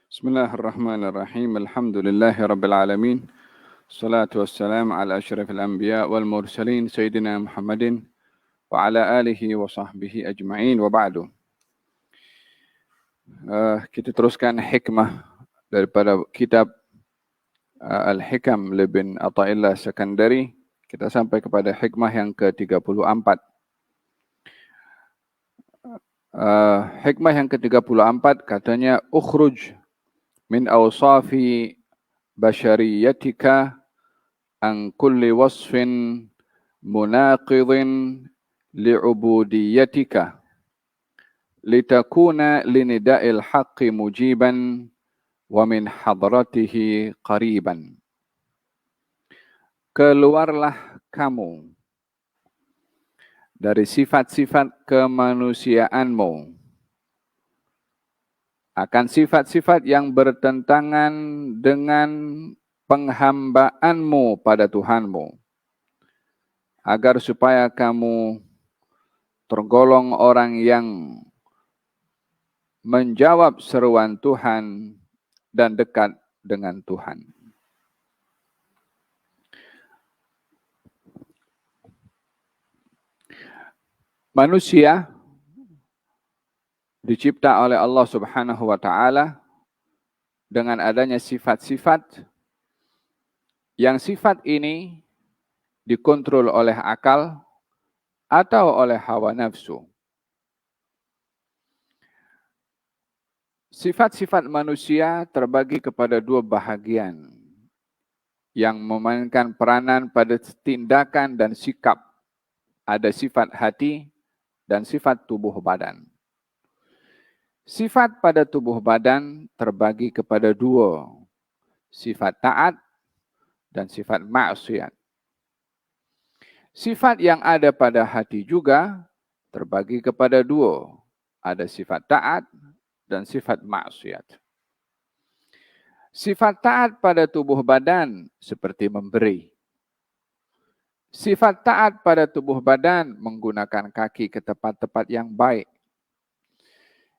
Bismillahirrahmanirrahim. Alhamdulillahi rabbil alamin. Salatu wassalam ala asyrafil anbiya wal mursalin sayyidina Muhammadin wa ala alihi wa sahbihi ajma'in wa ba'du. Kita teruskan hikmah daripada kitab Al-Hikam Ibn Athaillah Sakandari. Kita sampai kepada hikmah yang ke-34. Hikmah yang ke-34 katanya ukhruj min awsafi bashariyatika an kulli wasfin munaqidhin li'ubudiyatika litakuna linida'il haqqi mujiban wa min hadratihi qariban. Keluarlah kamu dari sifat-sifat kemanusiaanmu akan sifat-sifat yang bertentangan dengan penghambaanmu pada Tuhanmu, agar supaya kamu tergolong orang yang menjawab seruan Tuhan dan dekat dengan Tuhan. Manusia dicipta oleh Allah Subhanahu wa taala dengan adanya sifat-sifat yang sifat ini dikontrol oleh akal atau oleh hawa nafsu. Sifat-sifat manusia terbagi kepada dua bahagian yang memainkan peranan pada tindakan dan sikap. Ada sifat hati dan sifat tubuh badan. Sifat pada tubuh badan terbagi kepada dua, sifat taat dan sifat maksiat. Sifat yang ada pada hati juga terbagi kepada dua, ada sifat taat dan sifat maksiat. Sifat taat pada tubuh badan seperti memberi. Sifat taat pada tubuh badan menggunakan kaki ke tempat-tempat yang baik.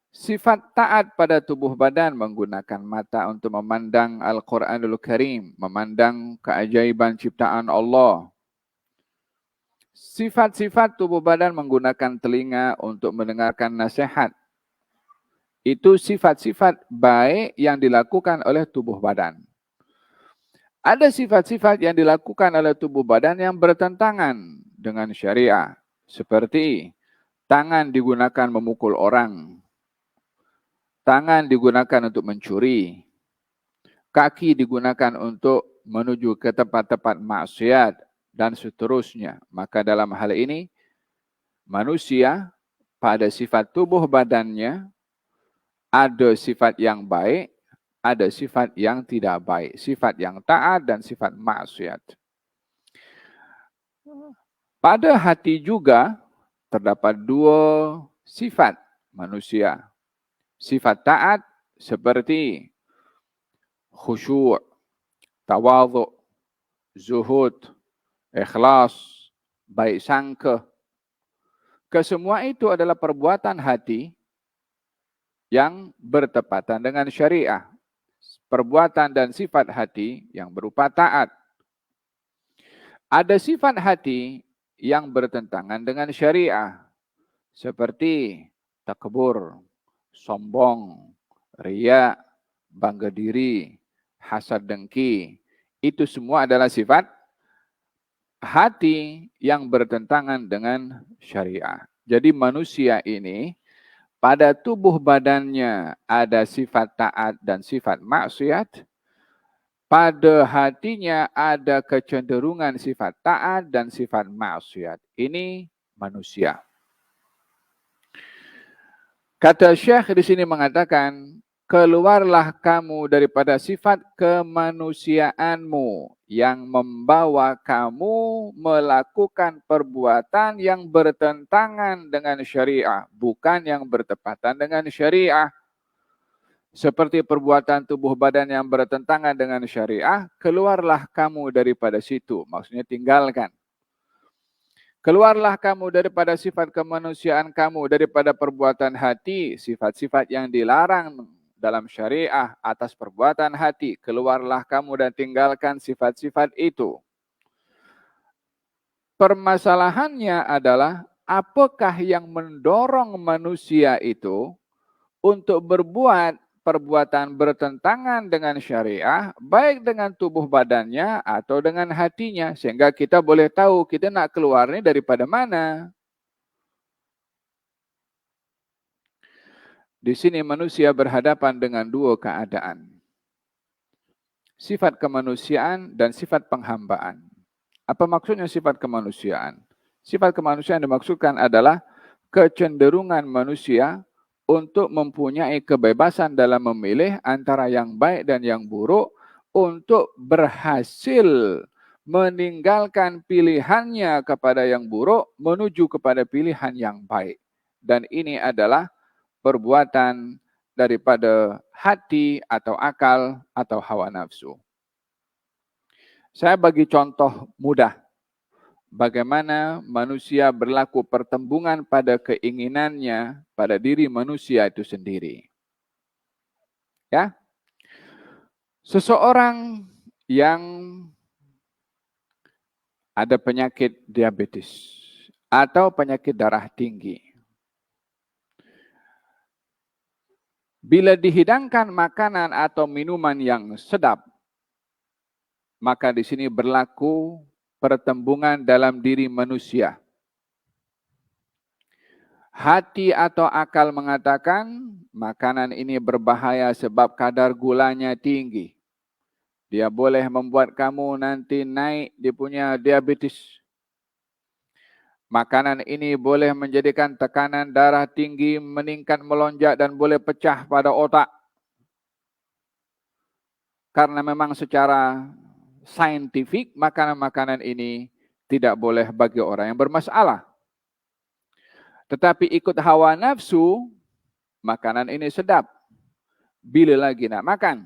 Sifat taat pada tubuh badan menggunakan mata untuk memandang Al-Quranul Karim, memandang keajaiban ciptaan Allah. Sifat-sifat tubuh badan menggunakan telinga untuk mendengarkan nasihat. Itu sifat-sifat baik yang dilakukan oleh tubuh badan. Ada sifat-sifat yang dilakukan oleh tubuh badan yang bertentangan dengan syariah. Seperti tangan digunakan memukul orang. Tangan digunakan untuk mencuri. Kaki digunakan untuk menuju ke tempat-tempat maksiat dan seterusnya. Maka dalam hal ini, manusia pada sifat tubuh badannya ada sifat yang baik, ada sifat yang tidak baik, sifat yang taat dan sifat maksiat. Pada hati juga terdapat dua sifat manusia. Sifat taat seperti khusyuk, tawadhu, zuhud, ikhlas, baik sangka. Kesemua itu adalah perbuatan hati yang bertepatan dengan syariah. Perbuatan dan sifat hati yang berupa taat. Ada sifat hati yang bertentangan dengan syariah. Seperti takbur, sombong, riya, bangga diri, hasad dengki. Itu semua adalah sifat hati yang bertentangan dengan syariah. Jadi manusia ini pada tubuh badannya ada sifat taat dan sifat maksiat. Pada hatinya ada kecenderungan sifat taat dan sifat maksiat. Ini manusia. Kata Syekh di sini mengatakan, keluarlah kamu daripada sifat kemanusiaanmu yang membawa kamu melakukan perbuatan yang bertentangan dengan syariah, bukan yang bertepatan dengan syariah. Seperti perbuatan tubuh badan yang bertentangan dengan syariah, keluarlah kamu daripada situ. Maksudnya tinggalkan. Keluarlah kamu daripada sifat kemanusiaan kamu, daripada perbuatan hati, sifat-sifat yang dilarang dalam syariah atas perbuatan hati. Keluarlah kamu dan tinggalkan sifat-sifat itu. Permasalahannya adalah apakah yang mendorong manusia itu untuk berbuat perbuatan bertentangan dengan syariah, baik dengan tubuh badannya atau dengan hatinya. Sehingga kita boleh tahu kita nak keluar ini daripada mana. Di sini manusia berhadapan dengan dua keadaan. Sifat kemanusiaan dan sifat penghambaan. Apa maksudnya sifat kemanusiaan? Sifat kemanusiaan dimaksudkan adalah kecenderungan manusia untuk mempunyai kebebasan dalam memilih antara yang baik dan yang buruk untuk berhasil meninggalkan pilihannya kepada yang buruk menuju kepada pilihan yang baik. Dan ini adalah perbuatan daripada hati atau akal atau hawa nafsu. Saya bagi contoh mudah bagaimana manusia berlaku pertembungan pada keinginannya pada diri manusia itu sendiri. Ya. Seseorang yang ada penyakit diabetes atau penyakit darah tinggi. Bila dihidangkan makanan atau minuman yang sedap, maka di sini berlaku pertembungan dalam diri manusia. Hati atau akal mengatakan makanan ini berbahaya sebab kadar gulanya tinggi. Dia boleh membuat kamu nanti naik dia punya diabetes. Makanan ini boleh menjadikan tekanan darah tinggi meningkat melonjak dan boleh pecah pada otak. Karena memang secara saintifik makanan-makanan ini tidak boleh bagi orang yang bermasalah. Tetapi ikut hawa nafsu, makanan ini sedap. Bila lagi nak makan?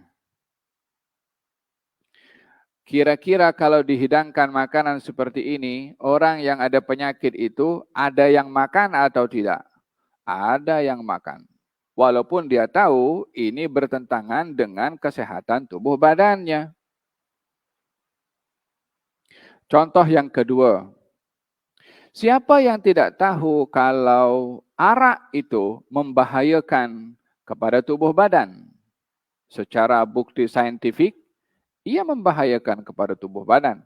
Kira-kira kalau dihidangkan makanan seperti ini, orang yang ada penyakit itu ada yang makan atau tidak? Ada yang makan. Walaupun dia tahu ini bertentangan dengan kesehatan tubuh badannya. Contoh yang kedua, siapa yang tidak tahu kalau arak itu membahayakan kepada tubuh badan? Secara bukti saintifik, ia membahayakan kepada tubuh badan.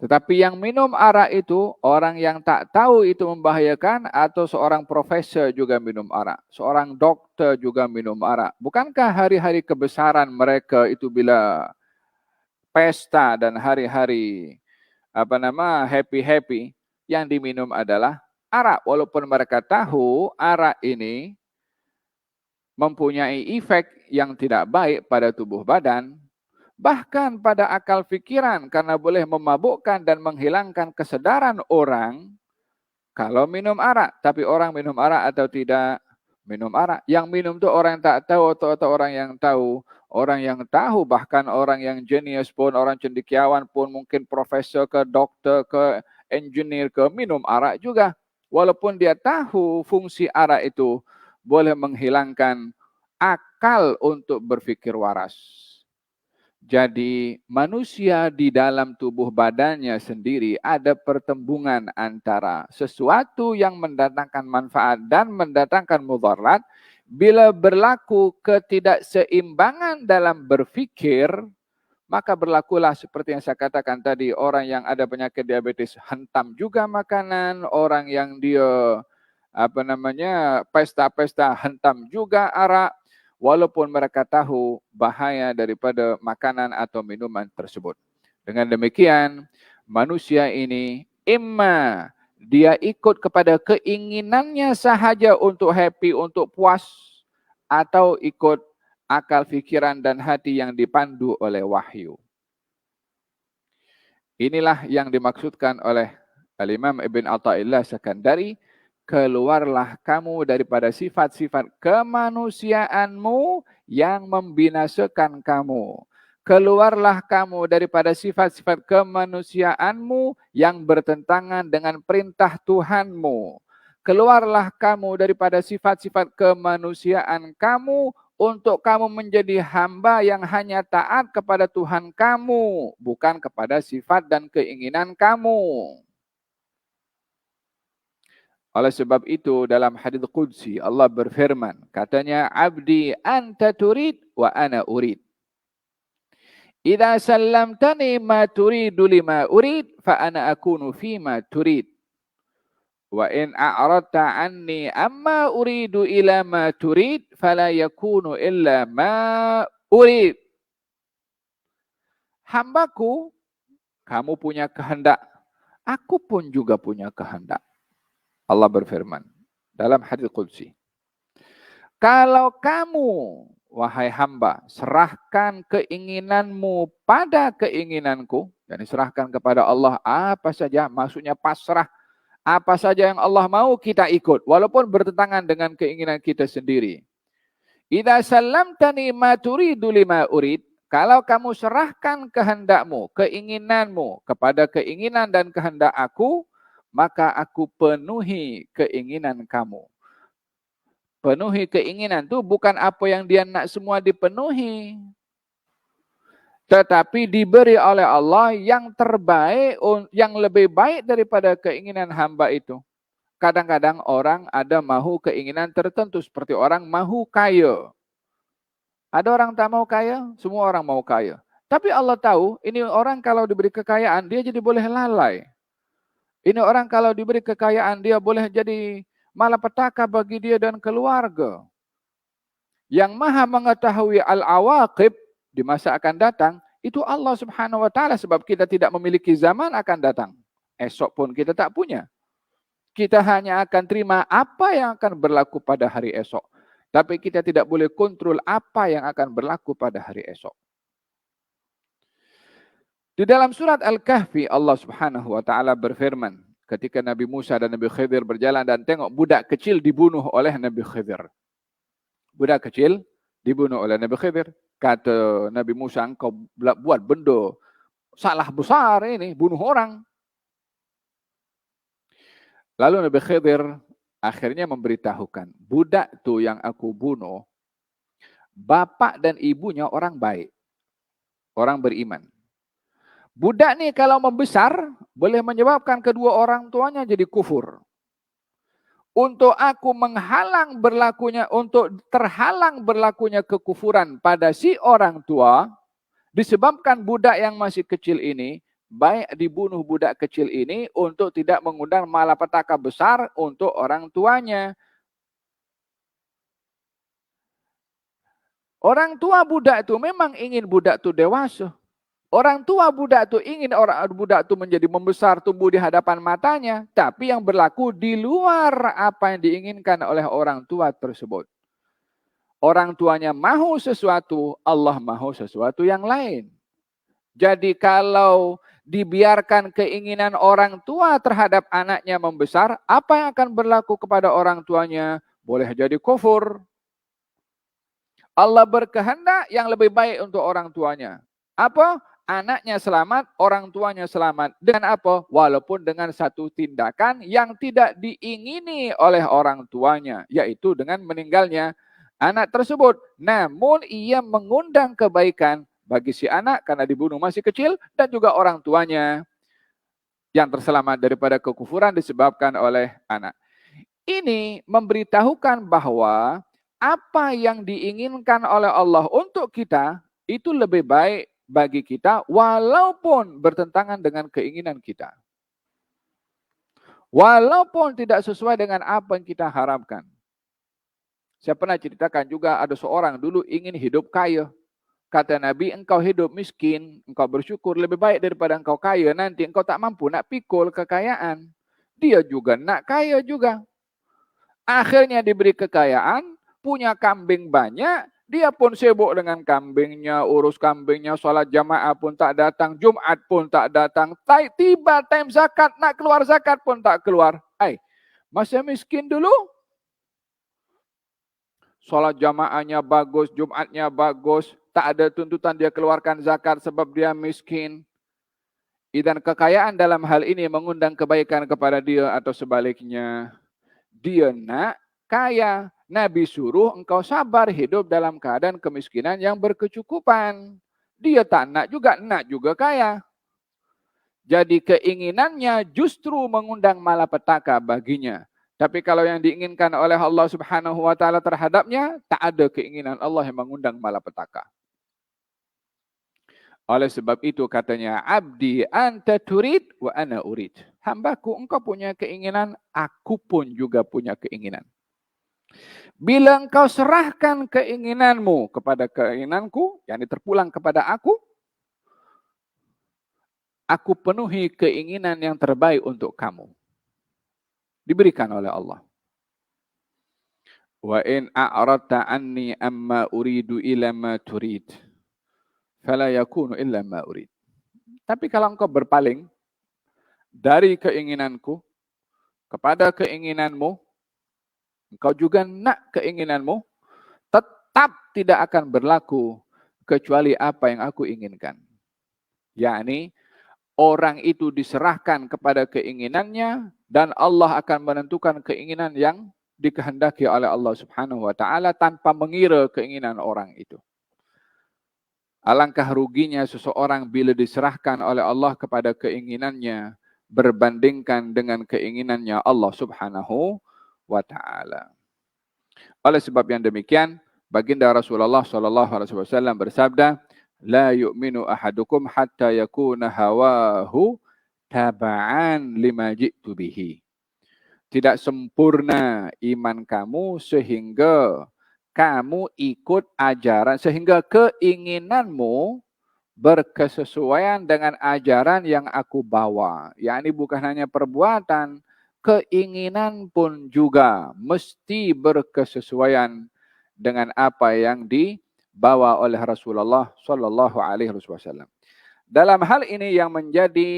Tetapi yang minum arak itu, orang yang tak tahu itu membahayakan atau seorang profesor juga minum arak. Seorang dokter juga minum arak. Bukankah hari-hari kebesaran mereka itu bila pesta dan hari-hari happy-happy yang diminum adalah arak. Walaupun mereka tahu arak ini mempunyai efek yang tidak baik pada tubuh badan, bahkan pada akal fikiran karena boleh memabukkan dan menghilangkan kesedaran orang kalau minum arak. Tapi orang minum arak atau tidak minum arak? Yang minum itu orang yang tak tahu atau orang yang tahu? Orang yang tahu, bahkan orang yang jenius pun, orang cendekiawan pun, mungkin profesor ke dokter ke engineer ke minum arak juga. Walaupun dia tahu fungsi arak itu boleh menghilangkan akal untuk berfikir waras. Jadi manusia di dalam tubuh badannya sendiri ada pertembungan antara sesuatu yang mendatangkan manfaat dan mendatangkan mudarat. Bila berlaku ketidakseimbangan dalam berfikir, maka berlakulah seperti yang saya katakan tadi, orang yang ada penyakit diabetes hentam juga makanan, orang yang dia pesta-pesta hentam juga arak, walaupun mereka tahu bahaya daripada makanan atau minuman tersebut. Dengan demikian, manusia ini imma dia ikut kepada keinginannya sahaja untuk happy, untuk puas, atau ikut akal fikiran dan hati yang dipandu oleh wahyu. Inilah yang dimaksudkan oleh Al-Imam Ibn Atha'illah Sakandari, keluarlah kamu daripada sifat-sifat kemanusiaanmu yang membinasakan kamu. Keluarlah kamu daripada sifat-sifat kemanusiaanmu yang bertentangan dengan perintah Tuhanmu. Keluarlah kamu daripada sifat-sifat kemanusiaan kamu untuk kamu menjadi hamba yang hanya taat kepada Tuhan kamu, bukan kepada sifat dan keinginan kamu. Oleh sebab itu dalam hadits qudsi Allah berfirman, katanya, "Abdi anta turid wa ana urid. Idza sallamtani ma turidu lima urid fa ana akunu fima turid. Wa in a'radta anni amma uridu ila ma turid fala yakunu illa ma urid." Hambaku, kamu punya kehendak, aku pun juga punya kehendak. Allah berfirman dalam hadits qudsi, kalau kamu, wahai hamba, serahkan keinginanmu pada keinginanku, dan serahkan kepada Allah apa saja, maksudnya pasrah, apa saja yang Allah mau kita ikut, walaupun bertentangan dengan keinginan kita sendiri. Idza sallamtani ma turidu lima urid, kalau kamu serahkan kehendakmu, keinginanmu kepada keinginan dan kehendak aku, maka aku penuhi keinginan kamu. Penuhi keinginan itu bukan apa yang dia nak semua dipenuhi, tetapi diberi oleh Allah yang terbaik, yang lebih baik daripada keinginan hamba itu. Kadang-kadang orang ada mahu keinginan tertentu, seperti orang mahu kaya. Ada orang tak mau kaya, semua orang mau kaya. Tapi Allah tahu, ini orang kalau diberi kekayaan, dia jadi boleh lalai. Ini orang kalau diberi kekayaan, dia boleh jadi malapetaka bagi dia dan keluarga. Yang maha mengetahui al-awaqib di masa akan datang, itu Allah Subhanahu wa ta'ala, sebab kita tidak memiliki zaman akan datang. Esok pun kita tak punya. Kita hanya akan terima apa yang akan berlaku pada hari esok. Tapi kita tidak boleh kontrol apa yang akan berlaku pada hari esok. Di dalam surat Al-Kahfi, Allah Subhanahu wa ta'ala berfirman, ketika Nabi Musa dan Nabi Khidir berjalan dan tengok budak kecil dibunuh oleh Nabi Khidir. Budak kecil dibunuh oleh Nabi Khidir. Kata Nabi Musa, engkau buat benda salah besar ini, bunuh orang. Lalu Nabi Khidir akhirnya memberitahukan, budak tu yang aku bunuh, bapak dan ibunya orang baik, orang beriman. Budak ni kalau membesar, boleh menyebabkan kedua orang tuanya jadi kufur. Untuk aku menghalang berlakunya, untuk terhalang berlakunya kekufuran pada si orang tua, disebabkan budak yang masih kecil ini, baik dibunuh budak kecil ini untuk tidak mengundang malapetaka besar untuk orang tuanya. Orang tua budak itu memang ingin budak itu dewasa. Orang tua budak itu ingin orang budak itu menjadi membesar, tumbuh di hadapan matanya. Tapi yang berlaku di luar apa yang diinginkan oleh orang tua tersebut. Orang tuanya mahu sesuatu, Allah mahu sesuatu yang lain. Jadi kalau dibiarkan keinginan orang tua terhadap anaknya membesar, apa yang akan berlaku kepada orang tuanya? Boleh jadi kufur. Allah berkehendak yang lebih baik untuk orang tuanya. Apa? Anaknya selamat, orang tuanya selamat. Dengan apa? Walaupun dengan satu tindakan yang tidak diingini oleh orang tuanya, yaitu dengan meninggalnya anak tersebut. Namun ia mengundang kebaikan bagi si anak karena dibunuh masih kecil, dan juga orang tuanya yang terselamat daripada kekufuran disebabkan oleh anak. Ini memberitahukan bahwa apa yang diinginkan oleh Allah untuk kita itu lebih baik bagi kita walaupun bertentangan dengan keinginan kita. Walaupun tidak sesuai dengan apa yang kita harapkan. Saya pernah ceritakan juga ada seorang dulu ingin hidup kaya. Kata Nabi, engkau hidup miskin, engkau bersyukur lebih baik daripada engkau kaya. Nanti engkau tak mampu nak pikul kekayaan. Dia juga nak kaya juga. Akhirnya diberi kekayaan, punya kambing banyak, dia pun sibuk dengan kambingnya, urus kambingnya, sholat jamaah pun tak datang, Jumat pun tak datang. Tiba time zakat, nak keluar zakat pun tak keluar. Masa miskin dulu, sholat jamaahnya bagus, Jumatnya bagus, tak ada tuntutan dia keluarkan zakat sebab dia miskin. Dan kekayaan dalam hal ini mengundang kebaikan kepada dia atau sebaliknya. Dia nak kaya, Nabi suruh engkau sabar hidup dalam keadaan kemiskinan yang berkecukupan. Dia tak nak juga kaya. Jadi keinginannya justru mengundang malapetaka baginya. Tapi kalau yang diinginkan oleh Allah Subhanahu wa taala terhadapnya, tak ada keinginan Allah yang mengundang malapetaka. Oleh sebab itu katanya, abdi anta turid wa ana urid. Hambaku, engkau punya keinginan, aku pun juga punya keinginan. Bila engkau serahkan keinginanmu kepada keinginanku, yakni terpulang kepada aku penuhi keinginan yang terbaik untuk kamu. Diberikan oleh Allah. Wa in a'radta anni amma uridu ila ma turid, fala yakunu illa ma urid. Tapi kalau engkau berpaling dari keinginanku kepada keinginanmu, engkau juga nak keinginanmu, tetap tidak akan berlaku kecuali apa yang aku inginkan. Yakni orang itu diserahkan kepada keinginannya dan Allah akan menentukan keinginan yang dikehendaki oleh Allah Subhanahu wa taala tanpa mengira keinginan orang itu. Alangkah ruginya seseorang bila diserahkan oleh Allah kepada keinginannya berbandingkan dengan keinginannya Allah Subhanahu wa taala. Oleh sebab yang demikian, baginda Rasulullah sallallahu alaihi wasallam bersabda, la yu'minu ahadukum hatta yakuna hawahu taba'an lima ji'tu bihi. Tidak sempurna iman kamu sehingga kamu ikut ajaran, sehingga keinginanmu berkesesuaian dengan ajaran yang aku bawa. Yakni bukan hanya perbuatan, keinginan pun juga mesti berkesesuaian dengan apa yang dibawa oleh Rasulullah sallallahu alaihi wasallam. Dalam hal ini yang menjadi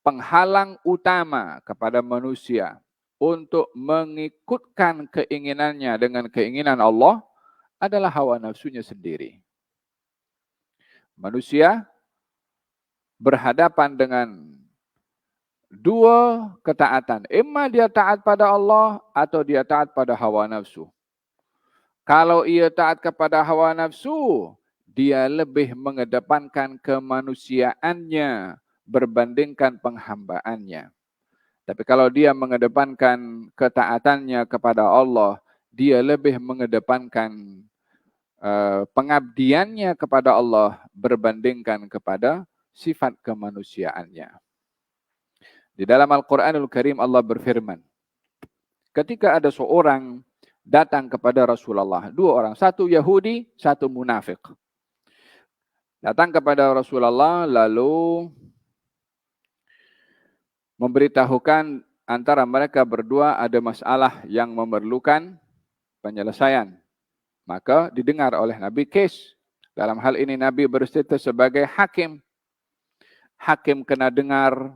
penghalang utama kepada manusia untuk mengikutkan keinginannya dengan keinginan Allah adalah hawa nafsunya sendiri. Manusia berhadapan dengan dua ketaatan. Imma dia taat pada Allah atau dia taat pada hawa nafsu. Kalau ia taat kepada hawa nafsu, dia lebih mengedepankan kemanusiaannya berbandingkan penghambaannya. Tapi kalau dia mengedepankan ketaatannya kepada Allah, dia lebih mengedepankan pengabdiannya kepada Allah berbandingkan kepada sifat kemanusiaannya. Di dalam Al-Quranul Karim Allah berfirman, ketika ada seorang datang kepada Rasulullah, dua orang, satu Yahudi, satu munafik. Datang kepada Rasulullah lalu memberitahukan antara mereka berdua ada masalah yang memerlukan penyelesaian. Maka didengar oleh Nabi kes. Dalam hal ini Nabi berstatus sebagai hakim. Hakim kena dengar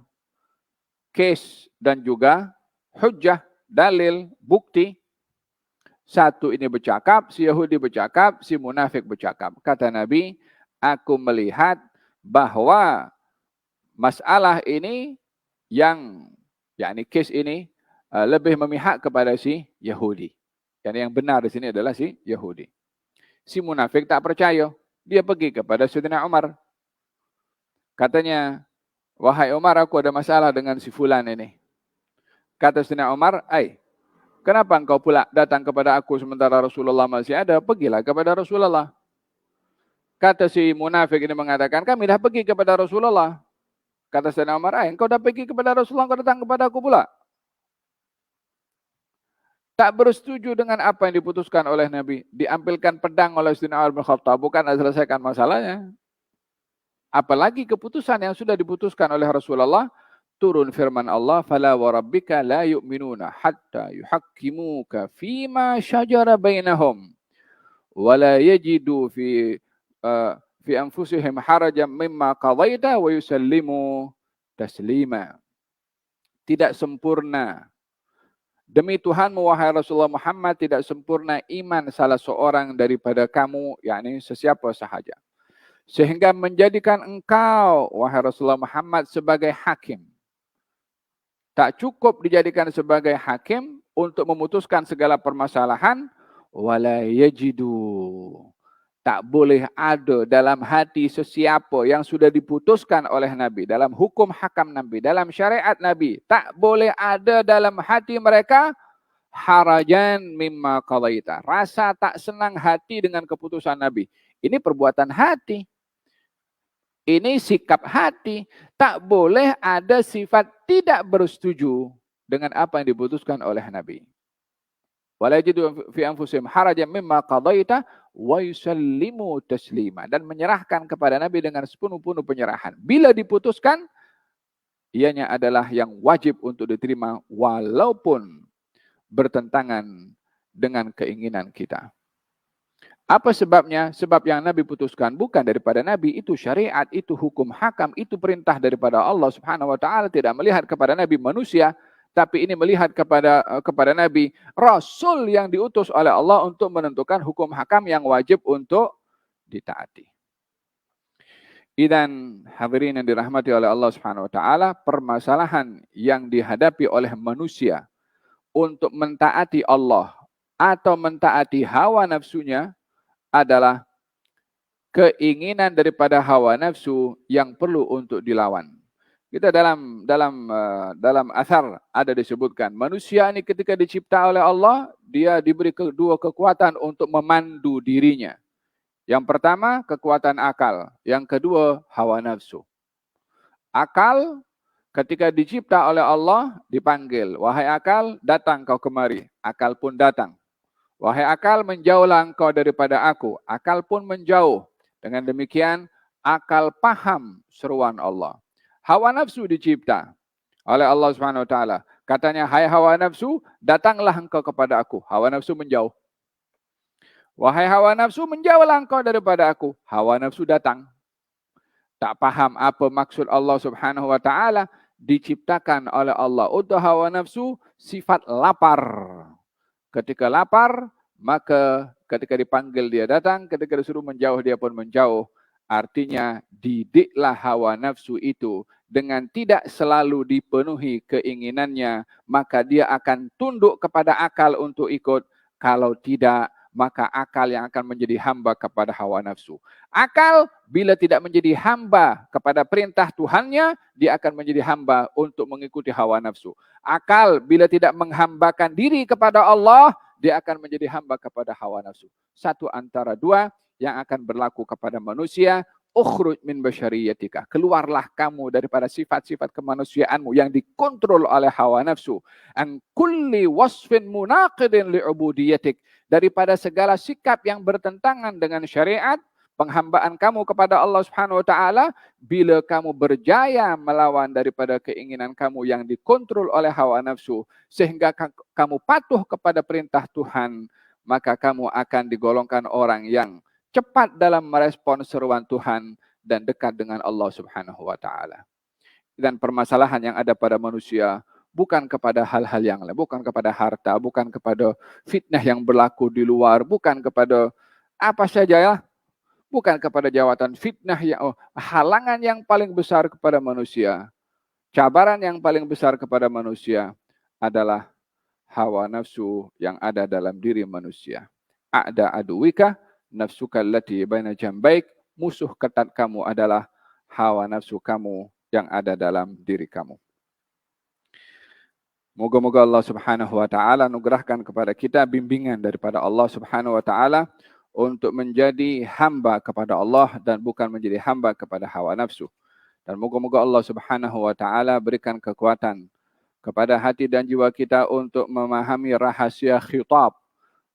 kes dan juga hujjah, dalil, bukti. Satu ini bercakap, si Yahudi bercakap, si munafik bercakap. Kata Nabi, aku melihat bahwa masalah ini yakni kes ini lebih memihak kepada si Yahudi. Yang benar di sini adalah si Yahudi. Si munafik tak percaya. Dia pergi kepada Sayyidina Umar. Katanya, wahai Umar, aku ada masalah dengan si fulan ini. Kata Sayyidina Umar, kenapa engkau pula datang kepada aku sementara Rasulullah masih ada? Pergilah kepada Rasulullah. Kata si munafik ini mengatakan, kami dah pergi kepada Rasulullah. Kata Sayyidina Umar, engkau dah pergi kepada Rasulullah, engkau datang kepada aku pula. Tak bersetuju dengan apa yang diputuskan oleh Nabi. Diambilkan pedang oleh Sayyidina Umar bin Khattab, bukan selesaikan masalahnya. Apalagi keputusan yang sudah diputuskan oleh Rasulullah, turun firman Allah, "Fala wa rabbika la yu'minuna hatta yuhaqqimuka fima shajara bainahum wa la yajidu fi anfusihim harajan mimma qadaita wa yusallimu taslima." Tidak sempurna. Demi Tuhanmu, wahai Rasulullah Muhammad, tidak sempurna iman salah seorang daripada kamu, yakni sesiapa sahaja. Sehingga menjadikan engkau, wahai Rasulullah Muhammad, sebagai hakim. Tak cukup dijadikan sebagai hakim untuk memutuskan segala permasalahan, wala yajidu. Tak boleh ada dalam hati sesiapa yang sudah diputuskan oleh Nabi, dalam hukum hakam Nabi, dalam syariat Nabi, tak boleh ada dalam hati mereka harajan mimma qadaita. Rasa tak senang hati dengan keputusan Nabi. Ini perbuatan hati. Ini sikap hati. Tak boleh ada sifat tidak bersetuju dengan apa yang diputuskan oleh Nabi. Wala yajidu fi anfusihim harajan mimma qadaita wa yusallimu taslima, dan menyerahkan kepada Nabi dengan sepenuh-penuh penyerahan. Bila diputuskan, ianya adalah yang wajib untuk diterima walaupun bertentangan dengan keinginan kita. Apa sebabnya? Sebab yang Nabi putuskan bukan daripada Nabi, itu syariat, itu hukum hakam, itu perintah daripada Allah Subhanahu wa taala, tidak melihat kepada Nabi manusia, tapi ini melihat kepada Nabi Rasul yang diutus oleh Allah untuk menentukan hukum hakam yang wajib untuk ditaati. Idzan hadirin yang dirahmati oleh Allah Subhanahu wa taala, permasalahan yang dihadapi oleh manusia untuk mentaati Allah atau mentaati hawa nafsunya adalah keinginan daripada hawa nafsu yang perlu untuk dilawan. Kita dalam asar ada disebutkan, manusia ini ketika dicipta oleh Allah, dia diberi kedua kekuatan untuk memandu dirinya. Yang pertama, kekuatan akal. Yang kedua, hawa nafsu. Akal, ketika dicipta oleh Allah, dipanggil, wahai akal, datang kau kemari. Akal pun datang. Wahai akal, menjauhlah engkau daripada aku. Akal pun menjauh. Dengan demikian, akal paham seruan Allah. Hawa nafsu dicipta oleh Allah Subhanahu wa taala. Katanya, hai hawa nafsu, datanglah engkau kepada aku. Hawa nafsu menjauh. Wahai hawa nafsu, menjauhlah engkau daripada aku. Hawa nafsu datang. Tak paham apa maksud Allah Subhanahu wa taala, diciptakan oleh Allah untuk hawa nafsu sifat lapar. Ketika lapar, maka ketika dipanggil dia datang, ketika disuruh menjauh dia pun menjauh. Artinya didiklah hawa nafsu itu dengan tidak selalu dipenuhi keinginannya, maka dia akan tunduk kepada akal untuk ikut. Kalau tidak, maka akal yang akan menjadi hamba kepada hawa nafsu. Akal bila tidak menjadi hamba kepada perintah Tuhannya, dia akan menjadi hamba untuk mengikuti hawa nafsu. Akal bila tidak menghambakan diri kepada Allah, dia akan menjadi hamba kepada hawa nafsu. Satu antara dua yang akan berlaku kepada manusia. Ukhruj min basyariyatika. Keluarlah kamu daripada sifat-sifat kemanusiaanmu yang dikontrol oleh hawa nafsu. An kulli wasfin munaqidin li'ubudiyatik. Daripada segala sikap yang bertentangan dengan syariat, penghambaan kamu kepada Allah Subhanahu wa taala, bila kamu berjaya melawan daripada keinginan kamu yang dikontrol oleh hawa nafsu, sehingga kamu patuh kepada perintah Tuhan, maka kamu akan digolongkan orang yang cepat dalam merespon seruan Tuhan dan dekat dengan Allah Subhanahu wa taala. Dan permasalahan yang ada pada manusia bukan kepada hal-hal yang lain, bukan kepada harta, bukan kepada fitnah yang berlaku di luar, bukan kepada apa saja ya, bukan kepada jawatan fitnah yang halangan yang paling besar kepada manusia. Cabaran yang paling besar kepada manusia adalah hawa nafsu yang ada dalam diri manusia. A'da aduwika nafsuka allati baina jambaik, musuh ketat kamu adalah hawa nafsu kamu yang ada dalam diri kamu. Moga-moga Allah Subhanahu wa taala anugerahkan kepada kita bimbingan daripada Allah Subhanahu wa taala untuk menjadi hamba kepada Allah dan bukan menjadi hamba kepada hawa nafsu. Dan moga-moga Allah Subhanahu wa taala berikan kekuatan kepada hati dan jiwa kita untuk memahami rahasia khitab,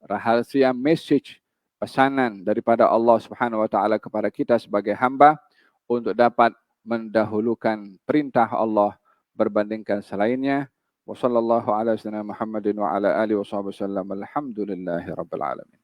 rahasia message, pesanan daripada Allah Subhanahu wa taala kepada kita sebagai hamba untuk dapat mendahulukan perintah Allah berbandingkan selainnya. Wassallallahu ala sayyidina Muhammadin wa ala alihi wasallam. Alhamdulillahirabbil alamin.